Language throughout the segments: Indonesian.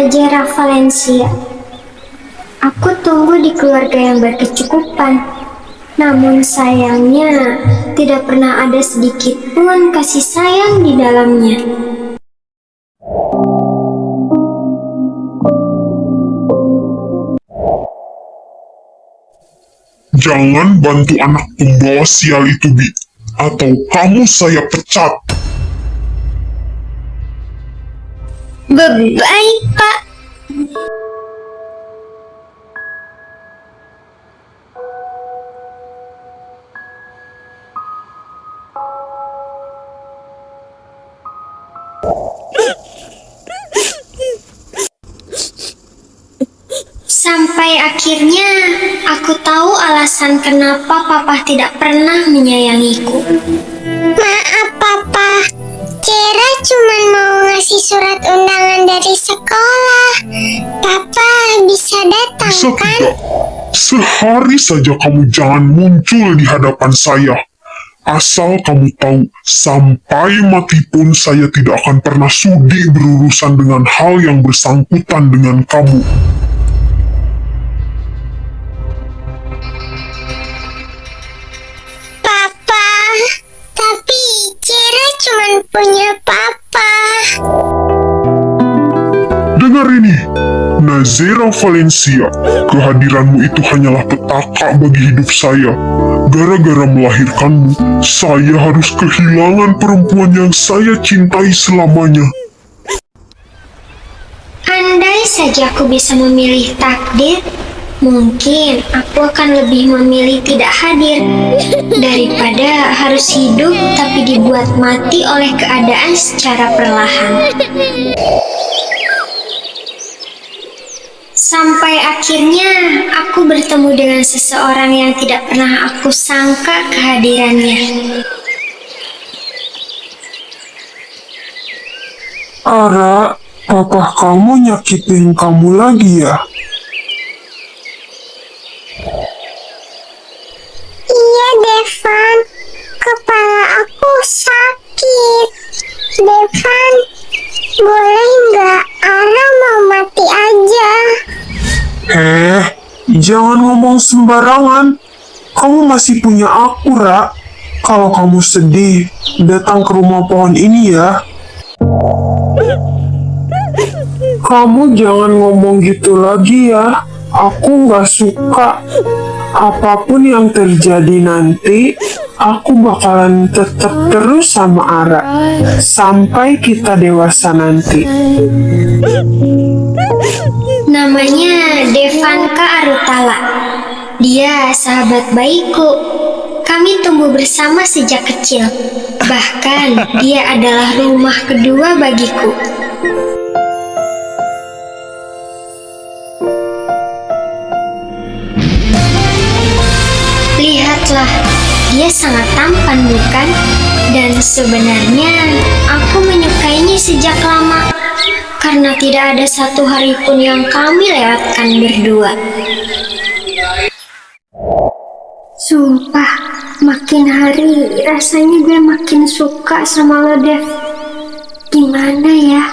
Najera Valencia. Aku tumbuh di keluarga yang berkecukupan. Namun sayangnya, tidak pernah ada sedikit pun kasih sayang di dalamnya. Jangan bantu anak pembawa sial itu, Bi. Atau kamu saya pecat. Baik, Pak. Sampai akhirnya aku tahu alasan kenapa Papa tidak pernah menyayangiku. Maaf Papa, Cera cuma mau ngasih surat undangan dari sekolah. Papa bisa datang Bisa kan? tidak? Sehari saja kamu jangan muncul di hadapan saya. Asal kamu tahu, sampai mati pun saya tidak akan pernah sudi berurusan dengan hal yang bersangkutan dengan kamu. Papa, tapi Cera cuma punya Papa. Dengar ini, Najera Valencia, kehadiranmu itu hanyalah petaka bagi hidup saya. Gara-gara melahirkanmu, saya harus kehilangan perempuan yang saya cintai selamanya. Andai saja aku bisa memilih takdir, mungkin aku akan lebih memilih tidak hadir daripada harus hidup tapi dibuat mati oleh keadaan secara perlahan. Sampai akhirnya aku bertemu dengan seseorang yang tidak pernah aku sangka kehadirannya. Ara, papa kamu nyakitin kamu lagi ya? Iya Devan, kepala aku sakit. Devan, boleh nggak Ara mau mati aja? Jangan ngomong sembarangan. Kamu masih punya aku, Ra. Kalau kamu sedih, datang ke rumah pohon ini ya. Kamu jangan ngomong gitu lagi ya. Aku nggak suka. Apapun yang terjadi nanti, aku bakalan tetap terus sama Ara. Sampai kita dewasa nanti. Namanya Devanka Arutala. Dia sahabat baikku. Kami tumbuh bersama sejak kecil. Bahkan dia adalah rumah kedua bagiku. Lihatlah, dia sangat tampan bukan? Dan sebenarnya aku menyukainya sejak lama. Karena tidak ada satu hari pun yang kami lewatkan berdua. Sumpah, makin hari rasanya gue makin suka sama lo, Dev. Gimana ya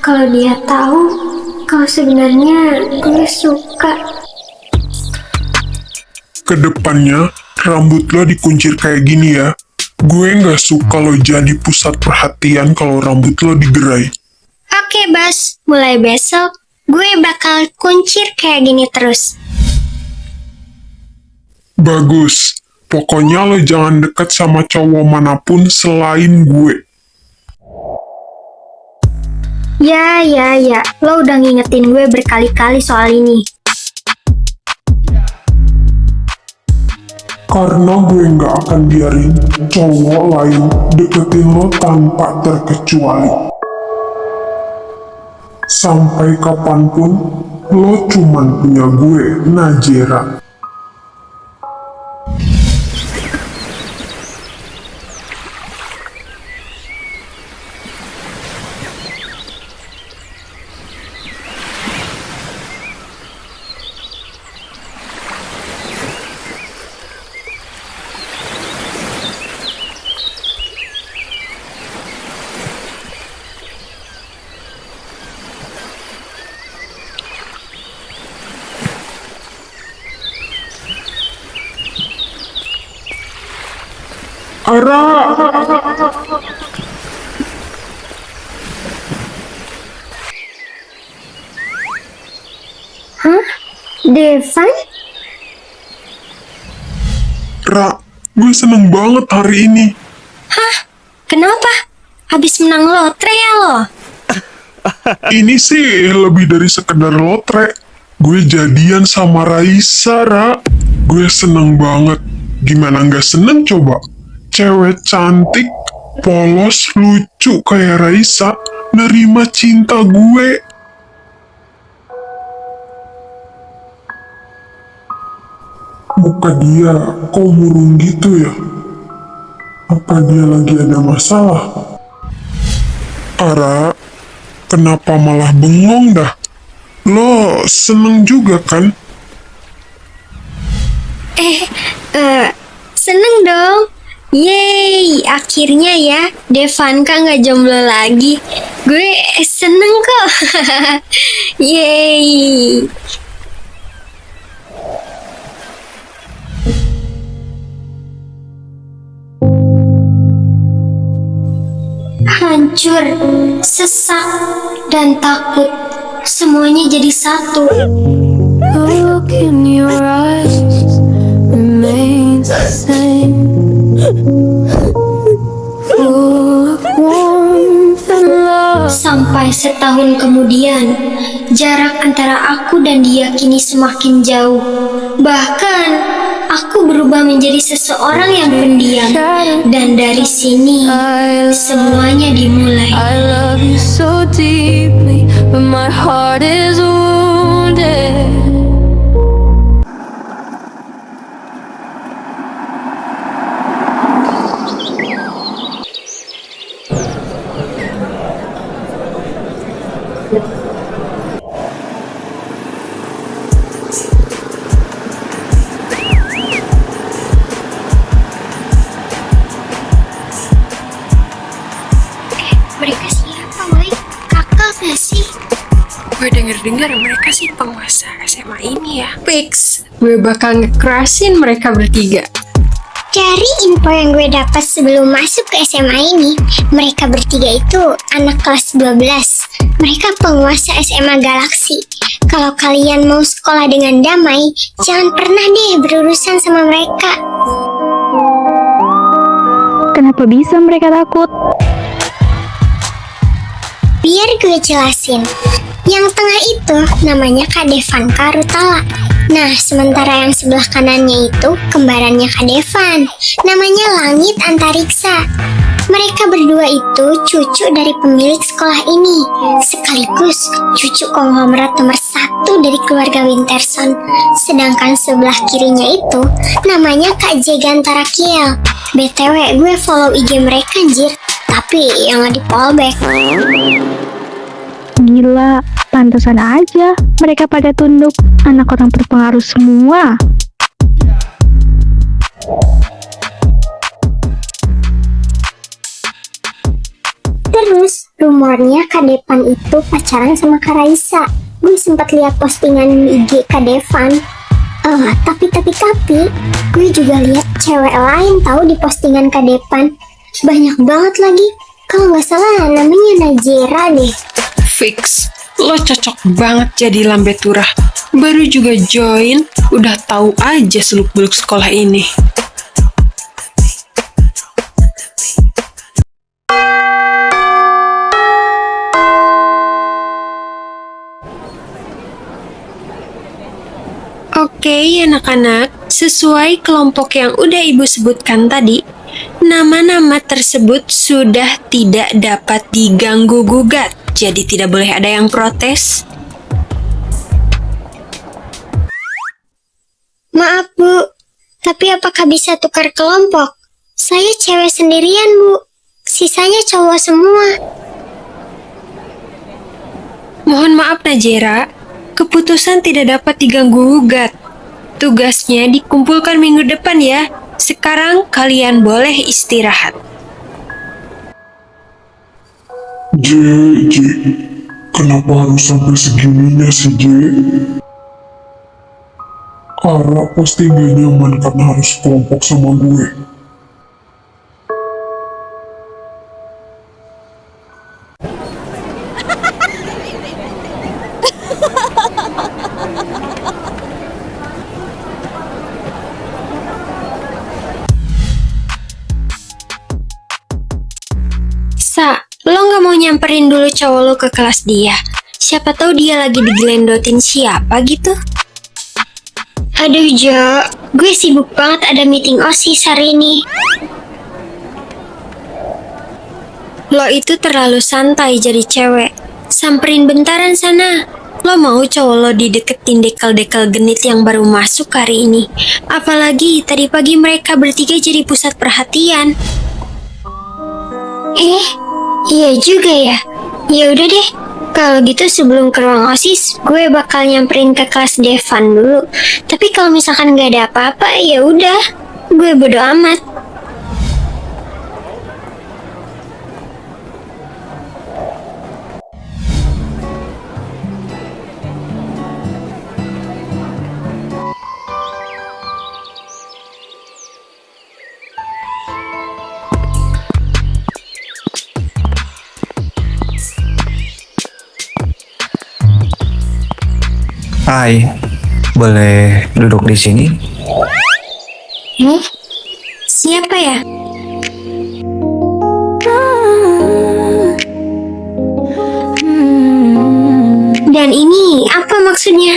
kalau dia tahu kalau sebenarnya gue suka. Kedepannya, rambut lo dikuncir kayak gini ya. Gue nggak suka lo jadi pusat perhatian kalau rambut lo digerai. Oke, Bas. Mulai besok, gue bakal kuncir kayak gini terus. Bagus. Pokoknya lo jangan deket sama cowok manapun selain gue. Ya. Lo udah ngingetin gue berkali-kali soal ini. Karena gue nggak akan biarin cowok lain deketin lo tanpa terkecuali. Sampai kapanpun, lo cuman punya gue, Najera. Ara. Hah? Devan? Ra, gue seneng banget hari ini. Kenapa? Habis menang lotre ya lo? Ini sih lebih dari sekedar lotre. Gue jadian sama Raisa, Ra. Gue seneng banget. Gimana nggak seneng coba? Cewek cantik, polos, lucu kayak Raisa, nerima cinta gue. Muka dia kok murung gitu ya? Apa dia lagi ada masalah? Ara, kenapa malah bengong dah? Lo seneng juga kan? Seneng dong. Yeay, akhirnya ya Devanka nggak jomblo lagi. Gue seneng kok. Yeay. Hancur, sesak, dan takut. Semuanya jadi satu. Look in your eyes remains the same. Full of warmth and love. Sampai setahun kemudian, jarak antara aku dan dia kini semakin jauh. Bahkan, aku berubah menjadi seseorang yang pendiam. Dan dari sini, semuanya dimulai. I love you so deeply, but my heart is wounded. Mereka siapa, Mike? Kakak gak sih? Gue denger-dengar mereka sih penguasa SMA ini ya. Fix, gue bakal ngecrushin mereka bertiga. Dari info yang gue dapat sebelum masuk ke SMA ini, mereka bertiga itu anak kelas 12. Mereka penguasa SMA Galaksi. Kalau kalian mau sekolah dengan damai, jangan pernah deh berurusan sama mereka. Kenapa bisa mereka takut? Biar gue jelasin. Yang tengah itu namanya Kak Devanka Rutala. Nah, sementara yang sebelah kanannya itu kembarannya Kak Devan. Namanya Langit Antariksa. Mereka berdua itu cucu dari pemilik sekolah ini. Sekaligus cucu konglomerat nomor 1 dari keluarga Winterson. Sedangkan sebelah kirinya itu namanya Kak Jegantara Kiel. BTW, gue follow IG mereka anjir. Tapi yang nggak di fallback. Gila, pantesan aja mereka pada tunduk. Anak orang berpengaruh semua. Terus, rumornya Kak Devan itu pacaran sama Kak Raisa. Gue sempat lihat postingan di IG Kak Devan. Tapi, gue juga lihat cewek lain tahu di postingan Kak Devan. Banyak banget lagi. Kalau nggak salah namanya Najera deh. Fix, lo cocok banget jadi lambe turah. Baru juga join, udah tahu aja seluk-beluk sekolah ini. Oke, anak-anak, sesuai kelompok yang udah ibu sebutkan tadi, nama-nama tersebut sudah tidak dapat diganggu-gugat, jadi tidak boleh ada yang protes. Maaf Bu, tapi apakah bisa tukar kelompok? Saya cewek sendirian Bu, sisanya cowok semua. Mohon maaf Najera, keputusan tidak dapat diganggu-gugat. Tugasnya dikumpulkan minggu depan ya. Sekarang kalian boleh istirahat. J, kenapa harus sampai segininya sih J? Ara pasti gak nyaman karena harus kelompok sama gue. Samperin dulu cowok lo ke kelas dia. Siapa tahu dia lagi digelendotin siapa gitu. Aduh Jo, gue sibuk banget ada meeting OSIS hari ini. Lo itu terlalu santai jadi cewek. Samperin bentaran sana. Lo mau cowok lo dideketin dekal-dekal genit yang baru masuk hari ini. Apalagi tadi pagi mereka bertiga jadi pusat perhatian. Iya juga ya. Ya udah deh. Kalau gitu sebelum ke ruang OSIS, gue bakal nyamperin ke kelas Devan dulu. Tapi kalau misalkan nggak ada apa-apa, ya udah, gue bodo amat. Hai, boleh duduk di sini? Siapa ya? Dan ini apa maksudnya?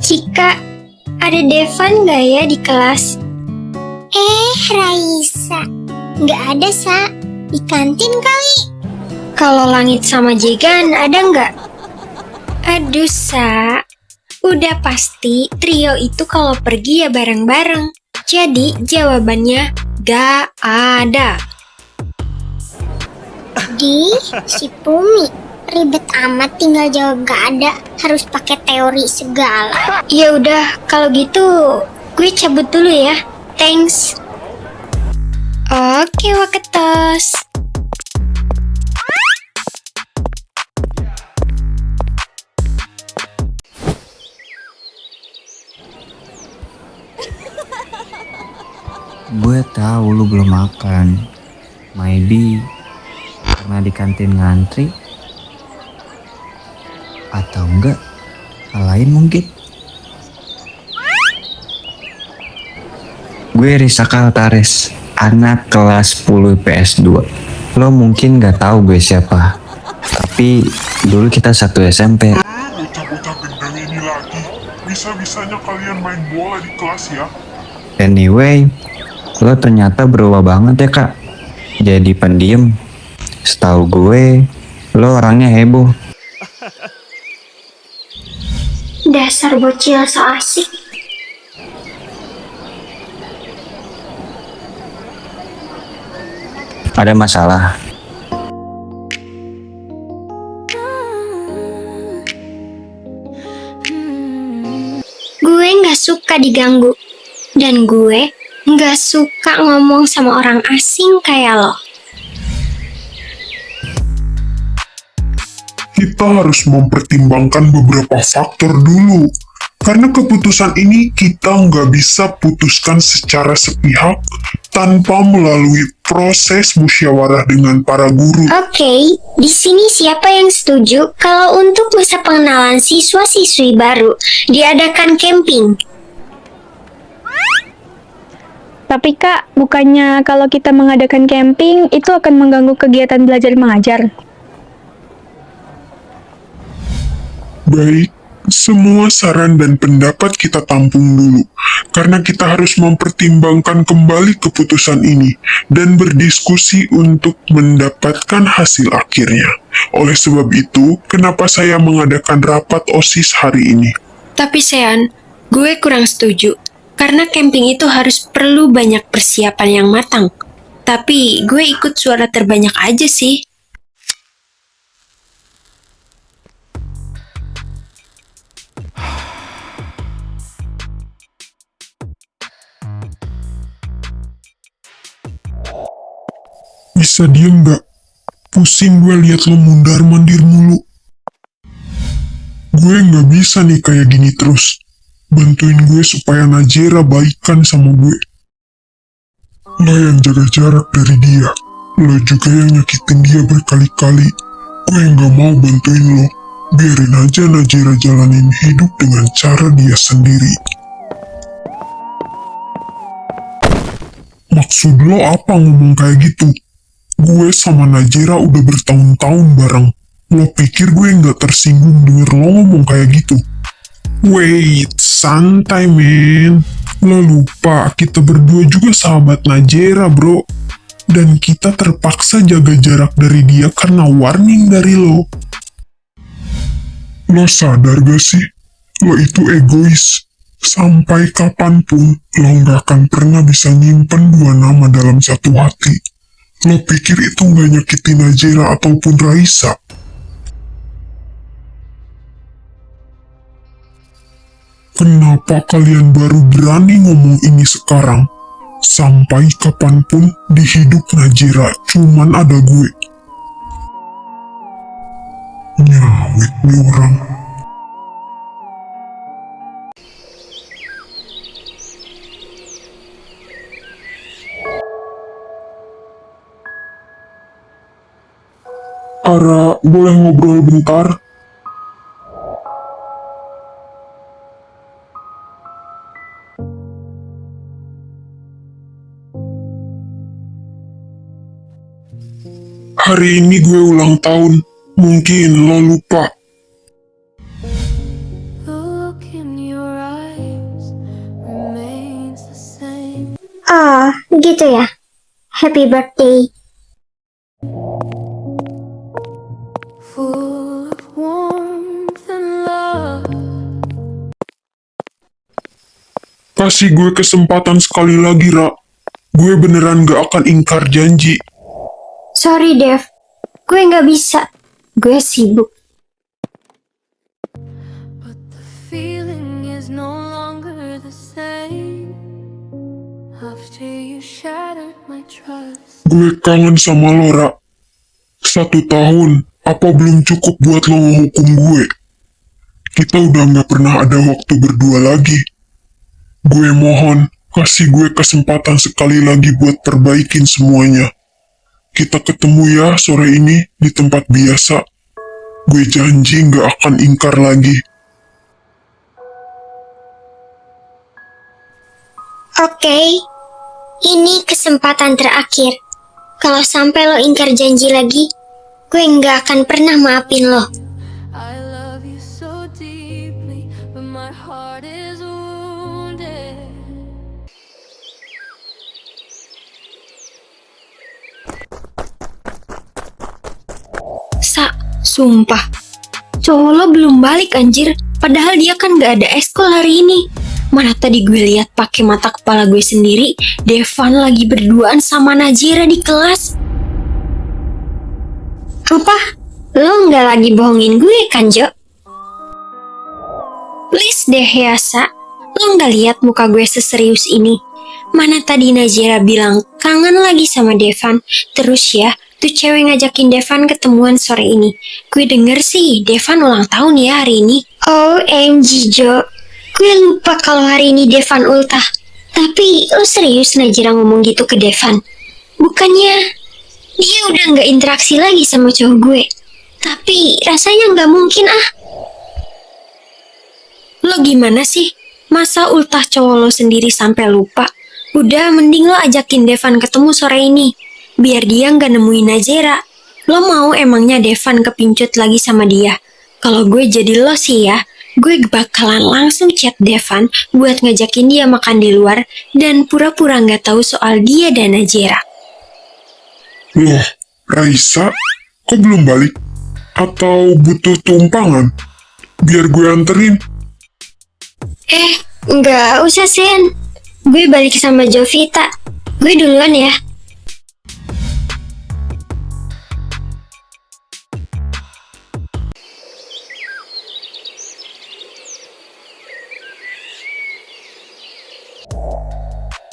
Cika, ada Devan nggak ya di kelas? Raisa. Nggak ada, Sa. Di kantin kali. Kalau Langit sama Jegan ada nggak? Aduh, Sa. Udah pasti trio itu kalau pergi ya bareng-bareng. Jadi jawabannya gak ada. Si Pumi. Ribet amat tinggal jawab gak ada. Harus pakai teori segala. Ya udah, kalau gitu gue cabut dulu ya. Thanks. Oke, Waketos. Gue tahu lu belum makan. Maybe karena di kantin ngantri, atau enggak hal lain mungkin. Gue Risaka Altares, anak kelas 10 IPS 2. Lo mungkin gak tahu gue siapa, tapi dulu kita satu SMP. Bocah-bocah gendang ini lagi. Bisa-bisanya kalian main bola di kelas ya. Anyway, lo ternyata berubah banget ya kak. Jadi pendiam. Setahu gue, lo orangnya heboh. Dasar bocil so asik. Ada masalah? Gue nggak suka diganggu. Dan gue nggak suka ngomong sama orang asing kayak lo. Kita harus mempertimbangkan beberapa faktor dulu. Karena keputusan ini kita nggak bisa putuskan secara sepihak tanpa melalui proses musyawarah dengan para guru. Oke, di sini siapa yang setuju kalau untuk masa pengenalan siswa-siswi baru diadakan camping? Tapi Kak, bukannya kalau kita mengadakan camping itu akan mengganggu kegiatan belajar mengajar? Baik, semua saran dan pendapat kita tampung dulu, karena kita harus mempertimbangkan kembali keputusan ini dan berdiskusi untuk mendapatkan hasil akhirnya. Oleh sebab itu, kenapa saya mengadakan rapat OSIS hari ini? Tapi Sean, gue kurang setuju. Karena camping itu harus perlu banyak persiapan yang matang. Tapi gue ikut suara terbanyak aja sih. Bisa diem nggak? Pusing gue liat lo mundar-mandir mulu. Gue nggak bisa nih kayak gini terus. Bantuin gue supaya Najera baikan sama gue. Lo yang jaga jarak dari dia. Lo juga yang nyakitin dia berkali-kali. Gue nggak mau bantuin lo. Biarin aja Najira jalanin hidup dengan cara dia sendiri. Maksud lo apa ngomong kayak gitu? Gue sama Najira udah bertahun-tahun bareng. Lo pikir gue nggak tersinggung denger lo ngomong kayak gitu? Wait, santai men. Lo lupa kita berdua juga sahabat Najira bro. Dan kita terpaksa jaga jarak dari dia karena warning dari lo. Lo sadar gak sih? Lo itu egois. Sampai kapanpun, lo gak akan pernah bisa nyimpen dua nama dalam satu hati. Lo pikir itu gak nyakitin Najira ataupun Raisa? Kenapa kalian baru berani ngomong ini sekarang? Sampai kapanpun di hidup Najira cuman ada gue. Nyawit nih orang. Ara, boleh ngobrol bentar? Hari ini gue ulang tahun. Mungkin lo lupa. The look in your eyes remains the same. Oh, gitu ya. Happy birthday. Full of warmth and love. Kasih gue kesempatan sekali lagi, Ra. Gue beneran gak akan ingkar janji. Sorry, Dev. Gue nggak bisa. Gue sibuk. But the feeling is no longer the same. After you shattered my trust. Gue kangen sama lo, Ra. 1 tahun, apa belum cukup buat lo ngehukum gue? Kita udah gak pernah ada waktu berdua lagi. Gue mohon, kasih gue kesempatan sekali lagi buat perbaikin semuanya. Kita ketemu ya sore ini di tempat biasa. Gue janji gak akan ingkar lagi. Oke, ini kesempatan terakhir. Kalau sampai lo ingkar janji lagi, gue nggak akan pernah maafin lo. I love you so deeply, but my heart is wounded. Sumpah, cowok lo belum balik anjir. Padahal dia kan gak ada ekskul hari ini. Mana tadi gue lihat pakai mata kepala gue sendiri, Devan lagi berduaan sama Najira di kelas. Apa? Lo nggak lagi bohongin gue kan, Jo? Please deh ya, Sa. Lo nggak lihat muka gue seserius ini? Mana tadi Najira bilang kangen lagi sama Devan. Terus ya, tuh cewek ngajakin Devan ketemuan sore ini. Gue denger sih, Devan ulang tahun ya hari ini. OMG, Jo. Gue lupa kalau hari ini Devan ultah. Tapi lo serius Najira ngomong gitu ke Devan? Bukannya dia udah nggak interaksi lagi sama cowok gue? Tapi rasanya nggak mungkin ah. Lo gimana sih? Masa ultah cowok lo sendiri sampai lupa? Udah, mending lo ajakin Devan ketemu sore ini. Biar dia nggak nemuin Najira. Lo mau emangnya Devan kepincut lagi sama dia? Kalau gue jadi lo sih ya, gue bakalan langsung chat Devan buat ngajakin dia makan di luar dan pura-pura nggak tahu soal dia dan Najira. Loh, Raisa, kok belum balik? Atau butuh tumpangan? Biar gue anterin. Nggak usah, Sen. Gue balik sama Jovita. Gue duluan ya.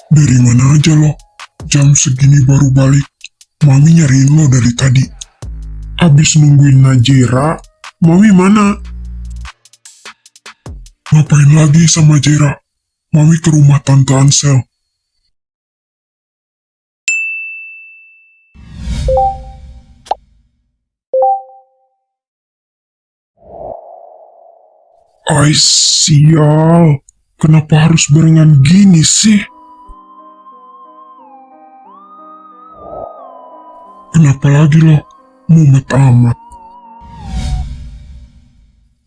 Dari mana aja lo? Jam segini baru balik. Mami nyariin lo dari tadi. Abis nungguin Najira, Mami mana? Ngapain lagi sama Jera? Mami ke rumah Tante Ansel. Ay, sial. Kenapa harus barengan gini sih? Kenapa lagi lo? Mumet amat.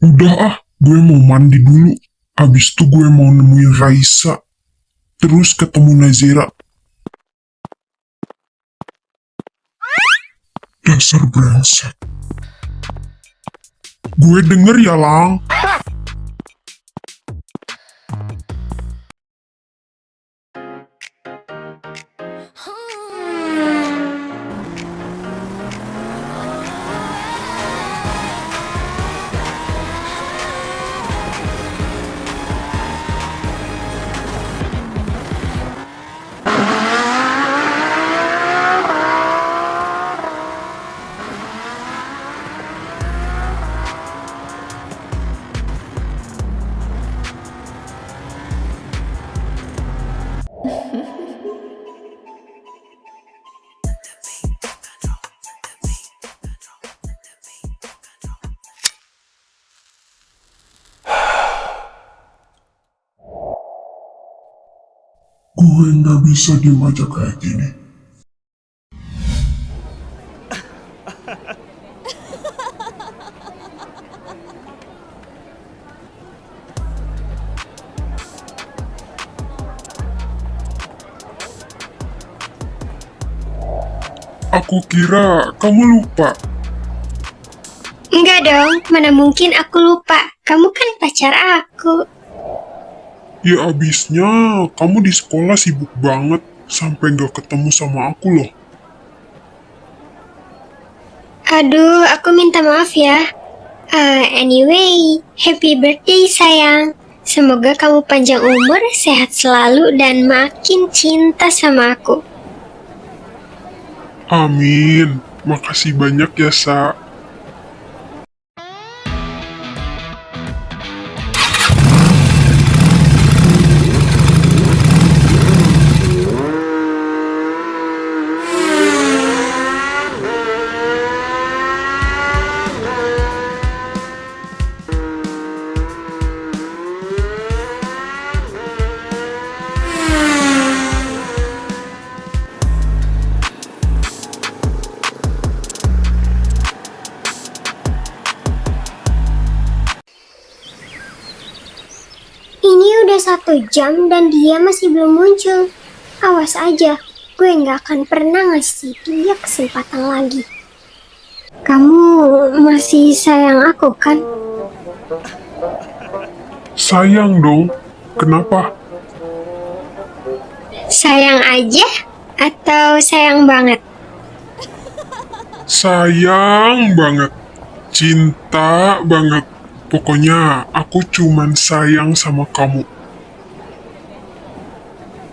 Udah ah, gue mau mandi dulu. Abis itu gue mau nemuin Raisa. Terus ketemu Nazira. Dasar brengsek. Gue denger ya, Lang. Gue nggak bisa diem aja kayak gini. Aku kira kamu lupa. Enggak dong, mana mungkin aku lupa. Kamu kan pacar aku. Ya abisnya, kamu di sekolah sibuk banget sampai gak ketemu sama aku loh. Aduh, aku minta maaf ya. Anyway, happy birthday sayang. Semoga kamu panjang umur, sehat selalu, dan makin cinta sama aku. Amin. Makasih banyak ya, Sa. Ini udah 1 jam dan dia masih belum muncul. Awas aja, gue nggak akan pernah ngasih dia kesempatan lagi. Kamu masih sayang aku kan? Sayang dong. Kenapa? Sayang aja atau sayang banget? Sayang banget. Cinta banget. Pokoknya aku cuman sayang sama kamu.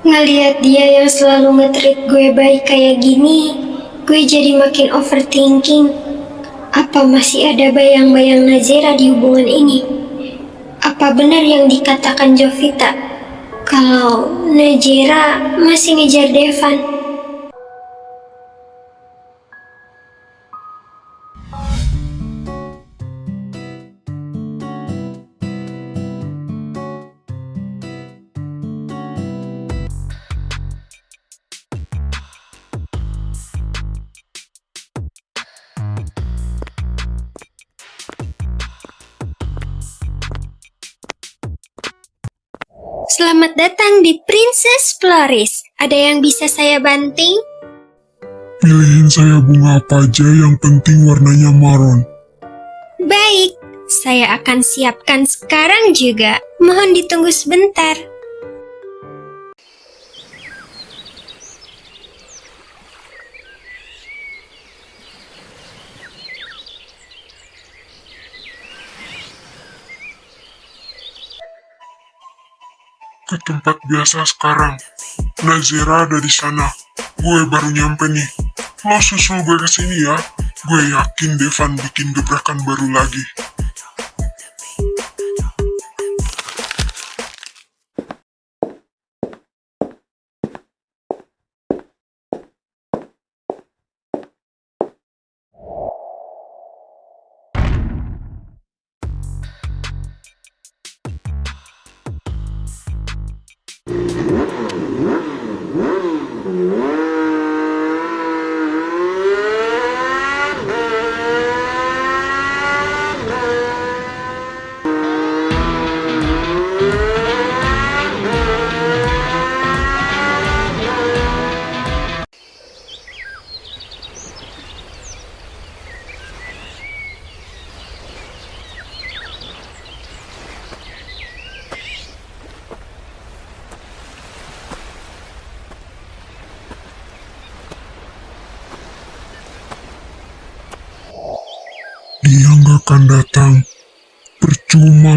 Ngeliat dia yang selalu nge-treat gue baik kayak gini, gue jadi makin overthinking. Apa masih ada bayang-bayang Nazira di hubungan ini? Apa benar yang dikatakan Jovita? Kalau Nazira masih ngejar Devan. Selamat datang di Princess Flores. Ada yang bisa saya banting? Pilihin saya bunga apa aja, yang penting warnanya maron. Baik, saya akan siapkan sekarang juga. Mohon ditunggu sebentar. Ke tempat biasa sekarang. Nazira ada di sana. Gue baru nyampe nih. Lo susul gue ke sini ya. Gue yakin Devan bikin gebrakan baru lagi.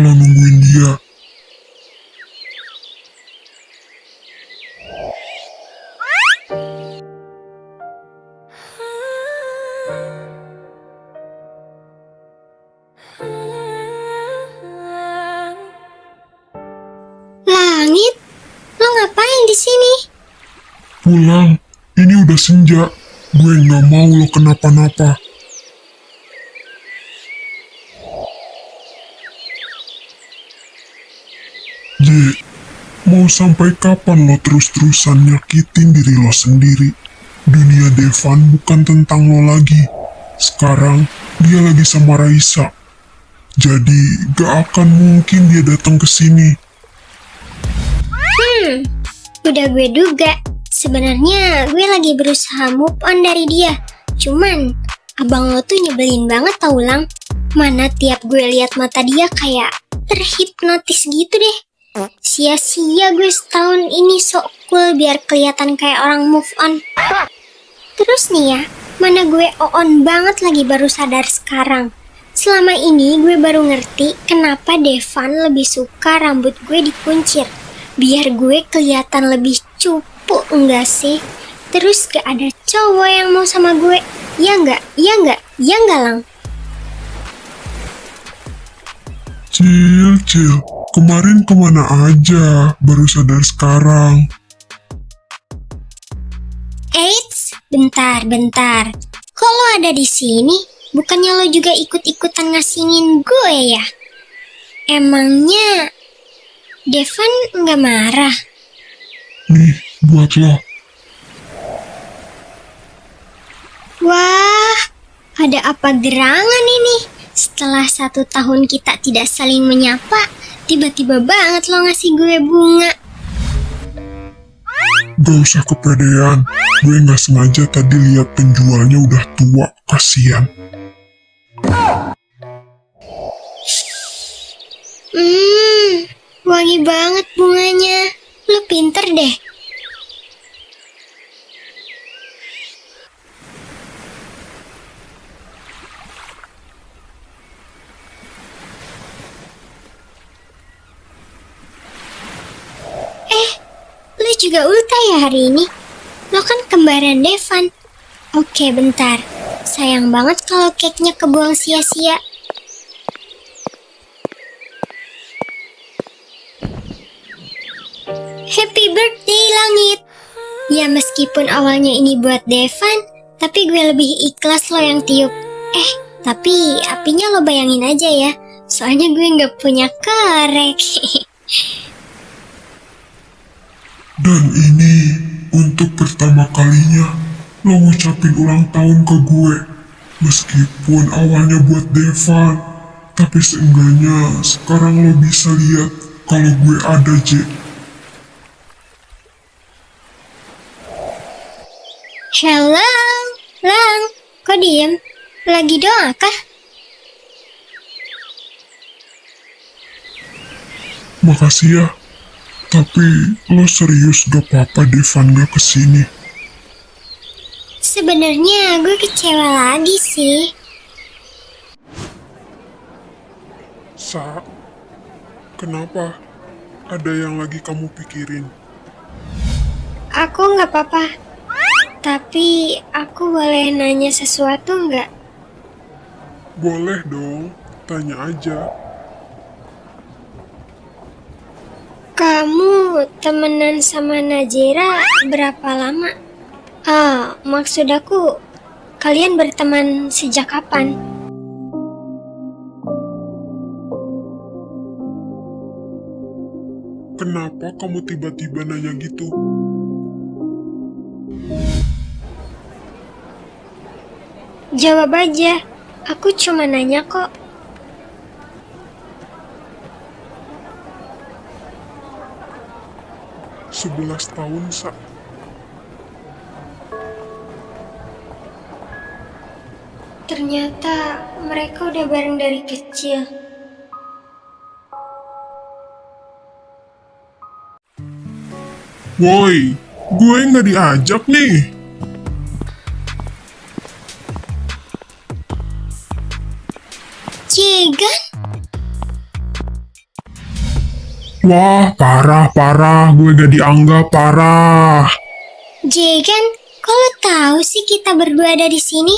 kalau nungguin dia. Langit, lo ngapain di sini? Pulang, ini udah senja. Gue nggak mau lo kenapa-napa. J, mau sampai kapan lo terus-terusan nyakitin diri lo sendiri? Dunia Devan bukan tentang lo lagi. Sekarang dia lagi sama Raisa. Jadi gak akan mungkin dia datang ke sini. Udah gue duga. Sebenarnya gue lagi berusaha move on dari dia. Cuman abang lo tuh nyebelin banget tau Lang. Mana tiap gue lihat mata dia kayak terhipnotis gitu deh. Sia-sia gue setahun ini sok cool biar kelihatan kayak orang move on. Terus nih ya, mana gue on banget lagi baru sadar sekarang. Selama ini gue baru ngerti kenapa Devan lebih suka rambut gue dikuncir. Biar gue kelihatan lebih cupu enggak sih? Terus gak ada cowok yang mau sama gue. Ya enggak? Ya enggak? Ya enggak Lang? Cil, kemarin kemana aja? Baru sadar sekarang. Eits, bentar. Kok lo ada di sini? Bukannya lo juga ikut-ikutan ngasingin gue ya? Emangnya Devan nggak marah? Nih, buat lo. Wah, ada apa gerangan ini? Setelah 1 tahun kita tidak saling menyapa, tiba-tiba banget lo ngasih gue bunga. Gak usah kepedean. Gue gak sengaja tadi lihat penjualnya udah tua. Kasian. Wangi banget bunganya. Lo pinter deh. Lo juga ulta ya hari ini? Lo kan kembaran Devan. Oke, bentar. Sayang banget kalau cake-nya kebuang sia-sia. Happy birthday, Langit! Ya meskipun awalnya ini buat Devan, tapi gue lebih ikhlas lo yang tiup. Tapi apinya lo bayangin aja ya. Soalnya gue nggak punya korek. Dan ini untuk pertama kalinya lo ngucapin ulang tahun ke gue. Meskipun awalnya buat Devan, tapi seenggaknya sekarang lo bisa lihat kalau gue ada, J. Hello, Lang. Kok diem? Lagi doa kah? Makasih ya. Tapi lo serius gak apa-apa Devan gak kesini? Sebenarnya gue kecewa lagi sih. Sa, kenapa? Ada yang lagi kamu pikirin? Aku nggak apa-apa. Tapi aku boleh nanya sesuatu nggak? Boleh dong, tanya aja. Kamu temenan sama Najera berapa lama? Maksud aku, kalian berteman sejak kapan? Kenapa kamu tiba-tiba nanya gitu? Jawab aja, aku cuma nanya kok. Sebelas tahun, Sa. Ternyata mereka udah bareng dari kecil. Woi, gue nggak diajak nih. Jegan? Wah, parah. Gue gak dianggap, parah. Jegan, kok lo tahu sih kita berdua ada di sini?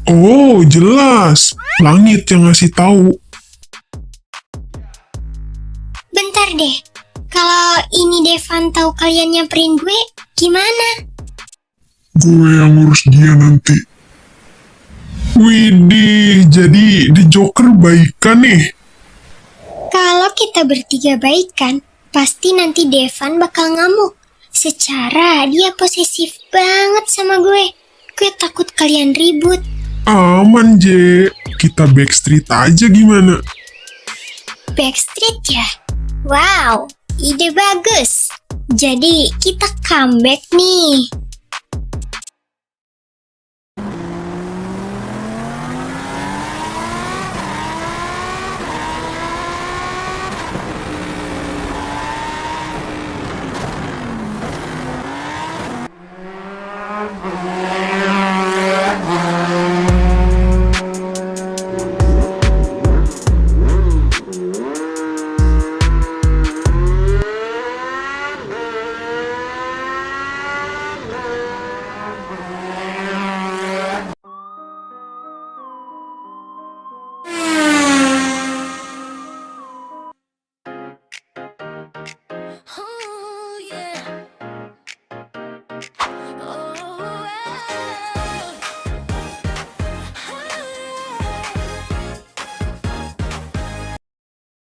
Oh, jelas. Langit yang ngasih tahu. Bentar deh, kalau ini Devan tahu kalian nyamperin gue, gimana? Gue yang ngurus dia nanti. Widih, jadi The Joker baikan nih. Kalau kita bertiga baikan, pasti nanti Devan bakal ngamuk. Secara dia posesif banget sama gue. Gue takut kalian ribut. Aman, Je. Kita backstreet aja gimana? Backstreet ya? Wow, ide bagus. Jadi kita comeback nih.